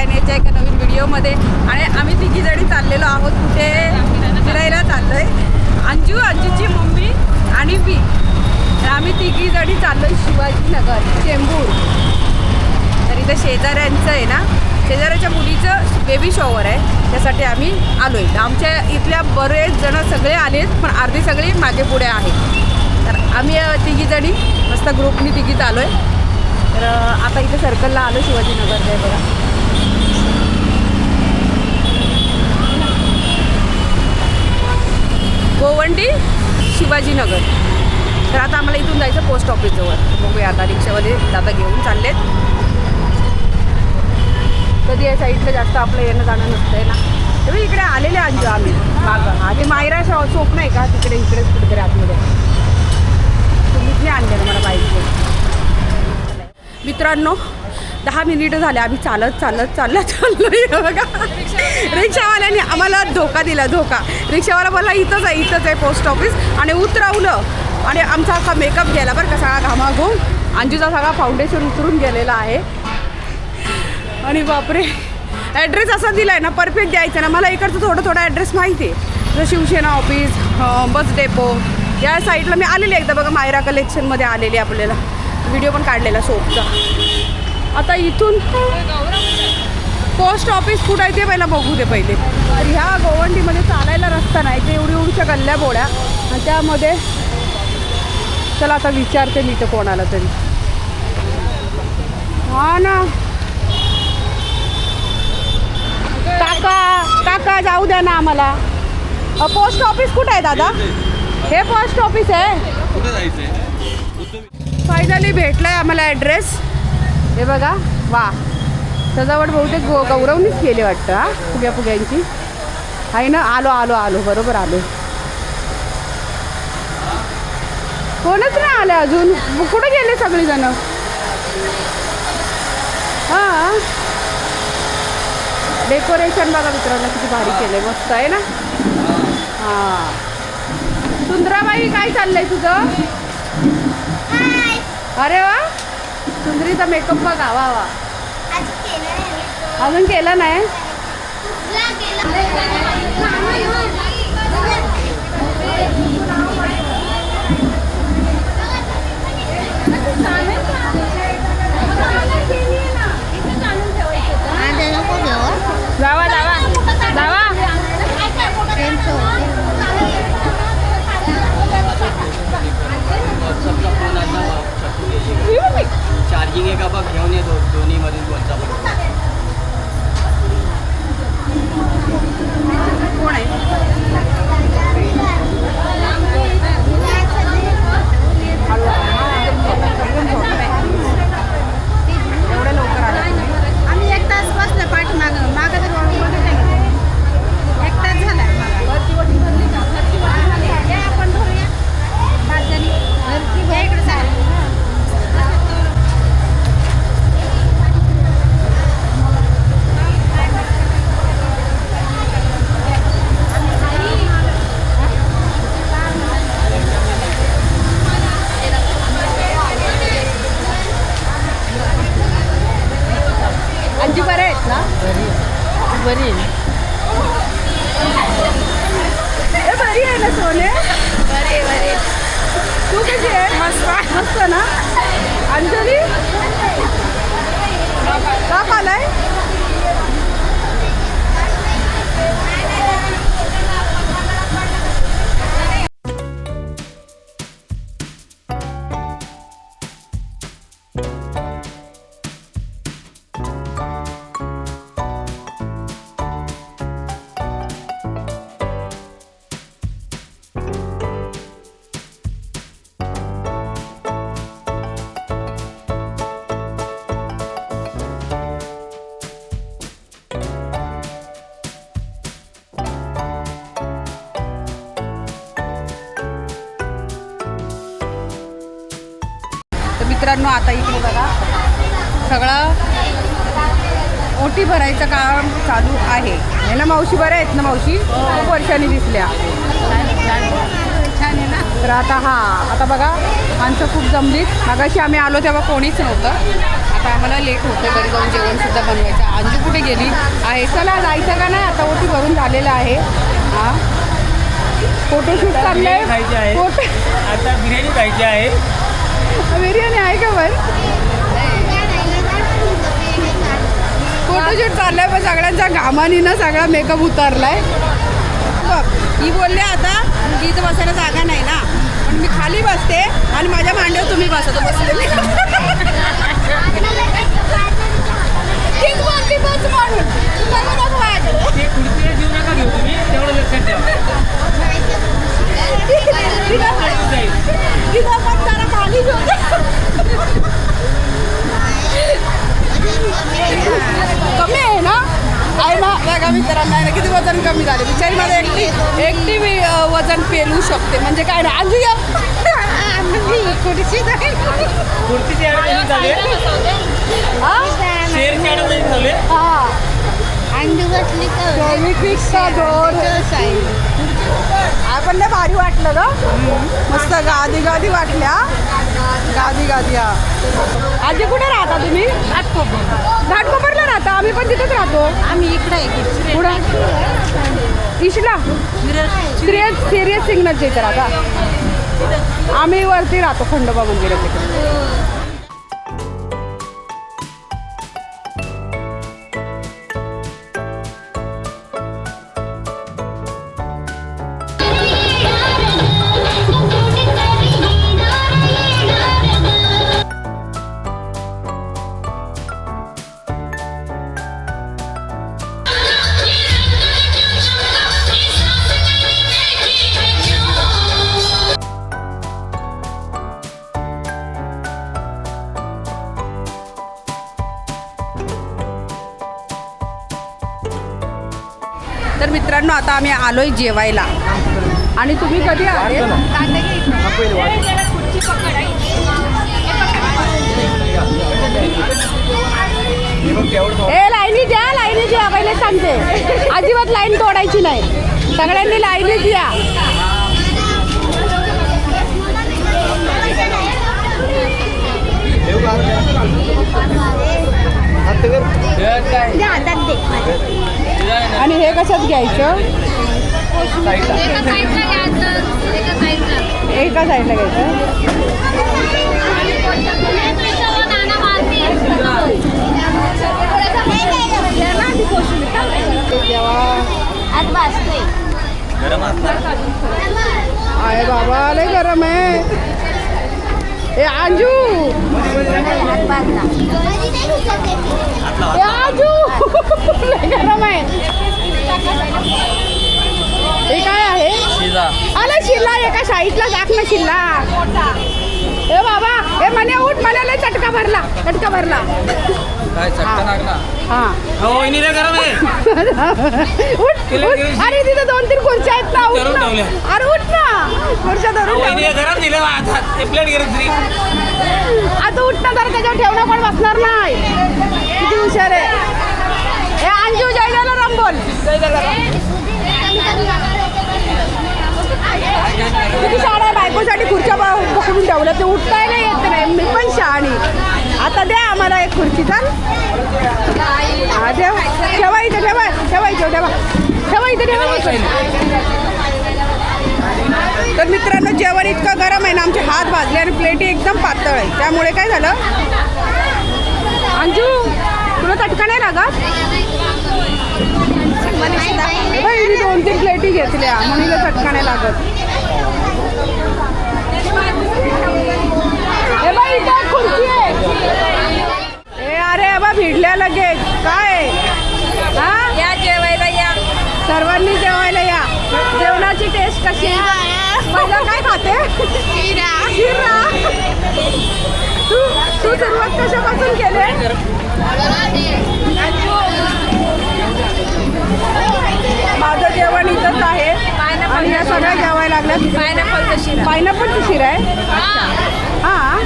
येण्याच्या एका नवीन व्हिडिओमध्ये. आणि आम्ही तिघी जणी चाललेलो आहोत कुठे फिरायला चाललोय. अंजूची मम्मी आणि मी, तर आम्ही तिघी जणी चाललोय शिवाजीनगर चेंबूर. तर इथं शेजाऱ्यांचं आहे ना, शेजाऱ्याच्या मुलीचं बेबी शॉवर आहे, त्यासाठी आम्ही आलो आहे. आमच्या इथल्या बरेच जण सगळे आलेत, पण अर्धी सगळी मागे पुढे आहेत. तर आम्ही तिघी जणी मस्त ग्रुपनी तिघीच आलो आहे. तर आता इथे सर्कलला आलो शिवाजीनगरला आहे बघा. गोवंडी शिवाजीनगर. तर आता आम्हाला इथून जायचं पोस्ट ऑफिसजवळ. बघूया आता रिक्षावाले दादा घेऊन चाललेत. कधी या साईडला जास्त आपलं येणं जाणं नसतंय ना. तर इकडे आलेले अंजू आम्ही मागं. हा ते मायरा चोप नाही का तिकडे, इकडेच कुठेतरी आतमध्ये. तुम्हीच नाही आणलेलं मला पाहिजे. मित्रांनो 10 मिनिटं झाले आम्ही चालत चाललोय बघा. रिक्षावाल्याने आम्हाला धोका दिला. रिक्षावाला मला इथंच आहे पोस्ट ऑफिस, आणि उतरवलं. आणि आमचा अख्खा मेकअप गेला बरं का, सगळा घामाघूम. अंजूचा सगळा फाउंडेशन उतरून गेलेला आहे. आणि बापरे, ॲड्रेस असा दिला आहे ना, परफेक्ट द्यायचा ना. मला इकडचं थोडा ॲड्रेस माहिती आहे. जसं शिवसेना ऑफिस, बस डेपो, या साईडला मी आलेली एकदा बघा. मायरा कलेक्शनमध्ये आलेली, आपल्याला व्हिडिओ पण काढलेला सोपचा. आता इथून पोस्ट ऑफिस कुठं आहे ते पहिला बघू दे पहिले. तर ह्या गोवंडीमध्ये चालायला रस्ता नाही, ते एवढ्या गल्ल्या बोळ्या. आणि त्यामध्ये चला आता विचारते मी तर कोणाला तरी. हा ना काका जाऊ द्या ना आम्हाला. पोस्ट ऑफिस कुठं आहे दादा? हे पोस्ट ऑफिस आहे. कुठे जायचंय? फायनली भेटलाय आम्हाला ॲड्रेस. हे बघा, वा सजावट बहुतेक गौरवनीच केली वाटतं. हा फुग्यांची आहे ना. आलो बरोबर आलो. कोणच नाही आलं अजून. कुठे गेले सगळीजण? हां, डेकोरेशन बघा मित्रांनो किती भारी केलंय, मस्त आहे ना. हां, सुंदराबाई काय चाललंय तुझं? अरे वा, सुंदरीचा मेकअप बघा. वा अजून केला नाही. जावा चार्जिंग आहे का बघ, घेऊन येतो. दोन्ही मधून कोणता कोण आहे? एवढ्या लवकर आला आम्ही 1 तास बसलो पाठीमागं. मागं तर बघितलं 1 तास झाला. आपण धरूया 5 जणी. या इकडे चालेल. आजी बरे आहेत ना? बरी आहे ना सोने? बरे. तू कशी आहे? मस्त ना. अंजली का आलाय? मित्रांनो आता इकडे बघा सगळं ओटी भरायचं काम चालू आहे. हे ना मावशी बऱ्या आहेत ना? मावशी खूप वर्षांनी दिसल्या. छान आहे ना. तर आता बघा माणसं खूप जमलीत. मगाशी आम्ही आलो तेव्हा कोणीच नव्हतं. आता आम्हाला लेट होतं, घरी जाऊन जेवणसुद्धा बनवायचं. अंजू कुठे गेली आहे? चला जायचं का नाही? आता ओटी भरून झालेलं आहे. हां, फोटोशूट चाललंय. फोटो आता बिर्याणी खायची आहे. बिर्याणी आहे का बरं? फोटोशूट चाललंय पण सगळ्यांच्या घामानीनं सगळा मेकअप उतारलाय. बघ, ही बोलले आता की इथं बसायला जागा नाही ना, पण मी खाली बसते आणि माझ्या मांडीवर तुम्ही बसतो बसले मी. तीच बोलती बस म्हणून. बघू नको माझ्याकडे. ते खुर्चीला जीव नका घेऊ तुम्ही, तेवढं लक्षात ठेवा. तिथं पण जरा खाली झोप. कमी आहे ना? आहे ना? बघा मित्रांनो, आहे ना, किती वजन कमी झाले. बिचारी माझं एकटी मी वजन पेलू शकते. म्हणजे काय ना, अंजू या खुर्चीची ॲडव्हान्स झाले, शेअरची ॲडव्हान्स झाले. आपण लय भारी वाटलं ग. मस्त गादी गादी वाटल्या. गादी हा. आजी कुठे राहता तुम्ही? घाटकोपरला राहता? आम्ही पण तिथेच राहतो. आम्ही इकडे कुठं? इशला सिरियस सिग्नलच्या इथे राहता. आम्ही वरती राहतो खंडोबा मंदिराच्या तिकडे. तर मित्रांनो, आता आम्ही आलोय जेवायला. आणि तुम्ही कधी आले? ए लाईनी द्या, लाईनी द्या. पहिले सांगते, अजिबात लाईन तोडायची नाही. सगळ्यांनी लाईनी द्या. आणि हे कशात घ्यायचं? एका साईडला घ्यायचं. आहे बाबा, लय गरम आहे. ए अंजू, ए अंजू, लय गरम आहे. हे काय आहे? आला शिल्ला. एका साईडला जाक ना शिल्ला. ए बाबा, ए मने उठ. मला लय चटका भरला. काय चटका लागला? हां, हो वहिनीला गरम आहे. उठ. अरे तिथे 2-3 खुर्च्या आहेत ना. उठ ना. अरे उठ ना. खुर्च्या धरून वहिनीला गरम दिलं आता. ते प्लेट गरम तरी आता उठ ना. जरा त्याच्यावर ठेवणं पण बसणार नाही. किती हुशार आहे. ए अंजू, जय जलाराम बोल. जय जलाराम. किती शाळा बायकोसाठी खुर्च्या पकडून ठेवल्या. ते उठतायला येत नाही. मी पण शहाणी. आता द्या आम्हाला एक खुर्ची. चाल. हा देव. ठेवा इथे. ठेवा इथे. तर मित्रांनो, जेवण इतकं गरम आहे ना, आमचे हात भाजले आणि प्लेटी एकदम पातळ आहे. त्यामुळे काय झालं, अंजू तुला चटका नाही लागत? मी 2-3 प्लेटी घेतल्या म्हणून चटका नाही लागत. हे बाई, इथं खुर्ची आहे. ए अरे बा, भिडल्या लगेच. काय हा? या जेवायला या. सर्वांनी जेवायला या. जेवणाची टेस्ट कशी? माझं काय खाते? शिरा. तू सुरुवात कशापासून केले? माझं जेवण इथंच आहे आणि या सगळ्या जेवायला लागल्यात. पायनॅपलचा शिरा आहे. हां,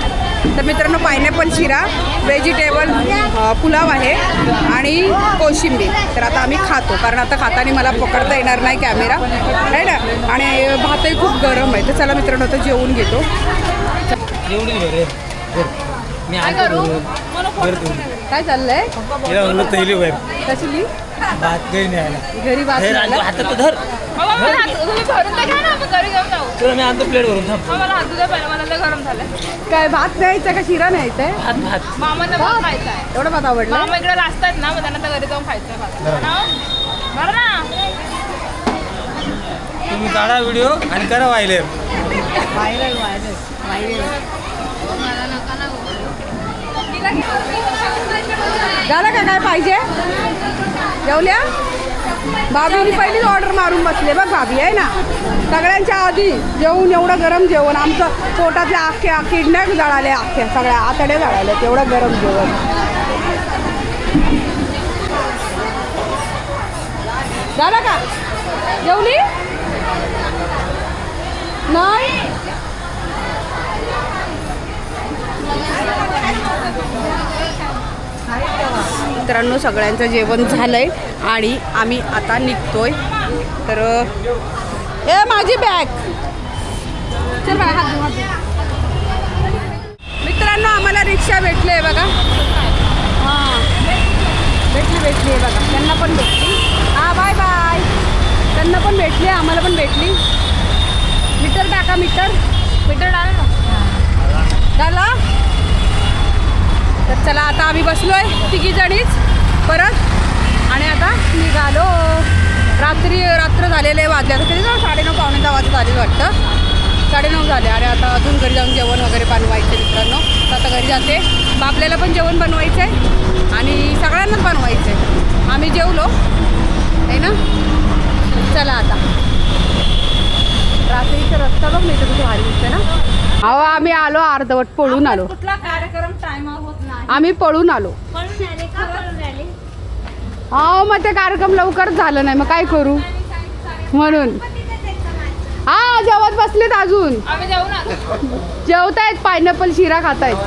तर मित्रांनो पायनॅपल शिरा, व्हेजिटेबल पुलाव आहे आणि कोशिंबीर. तर आता आम्ही खातो, कारण आता खाताना मला पकडता येणार नाही कॅमेरा आहे ना, आणि भातही खूप गरम आहे. तर चला मित्रांनो आता जेवून घेतो. एवढी रे मी करू काय चाललंय? तिला म्हणलं तैली वय कसली भात घरी न्यायला घरी भात हे खायला? हातात तर धर तुला मी आणतो प्लेट भरून थांब काय भात न्यायचं का शिरा न्यायचा आहे? भात भात मामांना भात खायचा आहे. एवढं भात आवडलं? मामा इकडे असतात ना, मग त्यांना तर घरी जाऊन खायचं भात. बरं ना? तुम्ही काढा व्हिडिओ आणि करा वाहिले झालं का काय पाहिजे? जेवल्या? भाभीने पहिलीच ऑर्डर मारून बसले बघ भाभी आहे ना, सगळ्यांच्या आधी जेवून एवढं गरम जेवण. आमचं पोटातल्या अख्ख्या किडण्या जळाल्या, अख्ख्या सगळ्या आतड्या जळाल्या, तेवढं गरम जेवण. झालं का? जेवली नाही? मित्रांनो सगळ्यांचं जेवण झालंय आणि आम्ही आता निघतोय. तर ए माझी बॅग चल बाळा, हात धु, हात धु. मित्रांनो आम्हाला रिक्षा भेटली आहे बघा. हां भेटली आहे बघा, त्यांना पण भेटली. हां बाय बाय. त्यांना पण भेटली, आम्हाला पण भेटली. मीटर टाका, मीटर टाका झाला. तर चला आता आम्ही बसलोय तिघी जणीच परत, आणि आता निघालो. रात्र झालेले वाजले, आता किती 9:30 पावणे 10 वाजता झाले वाटतं, 9:30 झाले. आणि आता अजून घरी जाऊन जेवण वगैरे बनवायचं मित्रांनो. तर आता घरी जाते, बापल्याला पण जेवण बनवायचं आहे आणि सगळ्यांनाच बनवायचं आहे. आम्ही जेवलो आहे ना. चला आता रात्रीचा रस्ता बघ नाही तर कुठे भारी दिसते ना. अहो आम्ही आलो अर्धवट, पळून आलो. कुठला कार्यक्रम टाइम होत नाही. आम्ही पळून आलो. अहो मग ते कार्यक्रम लवकर झालं नाही, मग काय करू म्हणून. हा जेवत बसलेत अजून, आम्ही जाऊ ना. जेवतायत. पायनॅपल शिरा खातायत,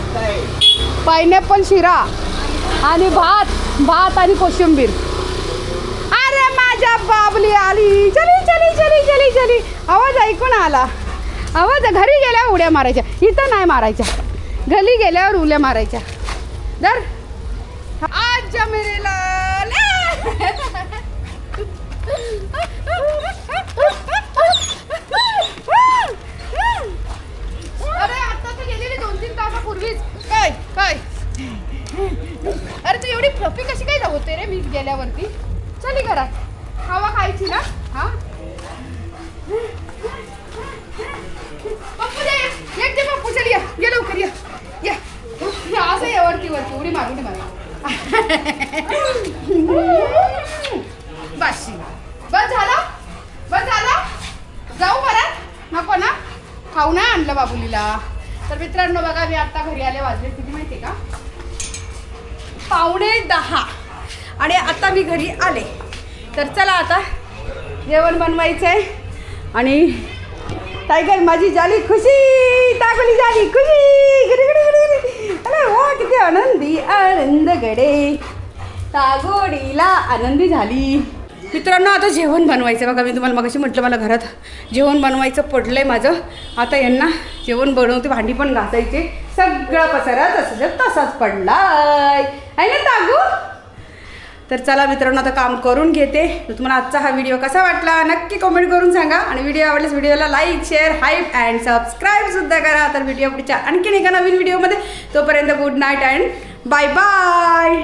पायनॅपल शिरा आणि भात आणि कोशिंबीर. अरे माझ्या बाबली आली, चली चली चली चली चली. आवाज ऐकून आला, आवाज. घरी गेल्यावर उड्या मारायच्या, इथं नाही मारायच्या. घरी गेल्यावर उड्या मारायच्या. दर आज मेरे लाल. अरे आता तर गेलेली 2-3 तासापूर्वीच. काय काय अरे तू एवढी फ्लफी कशी काय होते रे मी गेल्यावरती? चली घरात, हवा खायची ना. हा पप्पू दे, एक दे पप्पू. चल या लवकर, या असं या वरती उडी मार, उडी मार. बस झालं. जाऊ परत? नको ना, खाऊ नाही आणलं बाबुलीला. तर मित्रांनो बघा, मी आता घरी आले, वाजले किती माहिती का? 9:45. आणि आता मी घरी आले. तर चला आता जेवण बनवायचं आहे. आणि टायगर माझी झाली खुशी, टाकली झाली खुशी. अरे वा किती आनंदी आनंद गडे, तागोडीला आनंदी झाली. मित्रांनो आता जेवण बनवायचं बघा. मी तुम्हाला मगाशी म्हटलं मला घरात जेवण बनवायचं पडलं आहे माझं. आता यांना जेवण बनवते, भांडी पण घासायचे, सगळा पसारा तसाच पडलाय आहे ना तागू. तर चला मित्रांनो आता काम करून घेते. तर तुम्हाला आजचा हा व्हिडिओ कसा वाटला नक्की कमेंट करून सांगा. आणि व्हिडिओ आवडल्यास व्हिडिओला लाईक, शेअर, हाईप अँड सबस्क्राईबसुद्धा करा. तर भेटूया पुढच्या आणखीन एका नवीन व्हिडिओमध्ये. तोपर्यंत good night and bye bye.